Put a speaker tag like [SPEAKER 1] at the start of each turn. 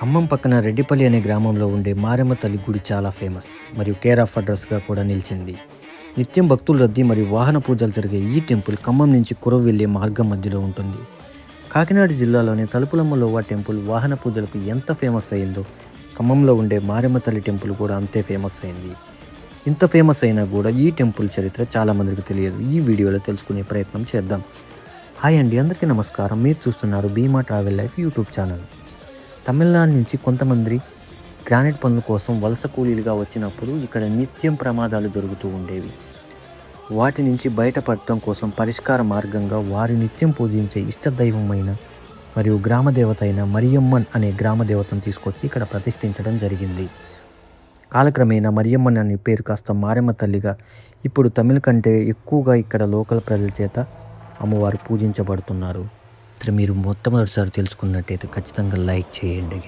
[SPEAKER 1] ఖమ్మం పక్కన రెడ్డిపల్లి అనే గ్రామంలో ఉండే మారెమ్మ తల్లి గుడి చాలా ఫేమస్ మరియు కేర్ ఆఫ్ అడ్రస్గా కూడా నిలిచింది. నిత్యం భక్తుల రద్దీ మరియు వాహన పూజలు జరిగే ఈ టెంపుల్ ఖమ్మం నుంచి కురవ వెళ్ళే మార్గం మధ్యలో ఉంటుంది. కాకినాడ జిల్లాలోని తలుపులమ్మలోవ టెంపుల్ వాహన పూజలకు ఎంత ఫేమస్ అయిందో ఖమ్మంలో ఉండే మారెమ్మ తల్లి టెంపుల్ కూడా అంతే ఫేమస్ అయింది. ఇంత ఫేమస్ అయినా కూడా ఈ టెంపుల్ చరిత్ర చాలామందికి తెలియదు. ఈ వీడియోలో తెలుసుకునే ప్రయత్నం చేద్దాం. హాయ్ అండి, అందరికీ నమస్కారం. మీరు చూస్తున్నారు Bheema travel life YouTube channel. Tamil Nadu నుంచి కొంతమంది గ్రానైట్ పనుల కోసం వలస కూలీలుగా వచ్చినప్పుడు ఇక్కడ నిత్యం ప్రమాదాలు జరుగుతూ ఉండేవి. వాటి నుంచి బయటపడటం కోసం పరిష్కార మార్గంగా వారు నిత్యం పూజించే ఇష్టదైవమైన మరియు గ్రామదేవత అయిన మరియమ్మన్ అనే గ్రామదేవతను తీసుకొచ్చి ఇక్కడ ప్రతిష్ఠించడం జరిగింది. కాలక్రమేణా మరియమ్మన్ అనే పేరు కాస్త మారెమ్మ తల్లిగా ఇప్పుడు తమిళ కంటే ఎక్కువగా ఇక్కడ లోకల్ ప్రజల చేత అమ్మవారు పూజించబడుతున్నారు. మీరు మొట్టమొదటిసారి తెలుసుకున్నట్టయితే ఖచ్చితంగా లైక్ చేయండి.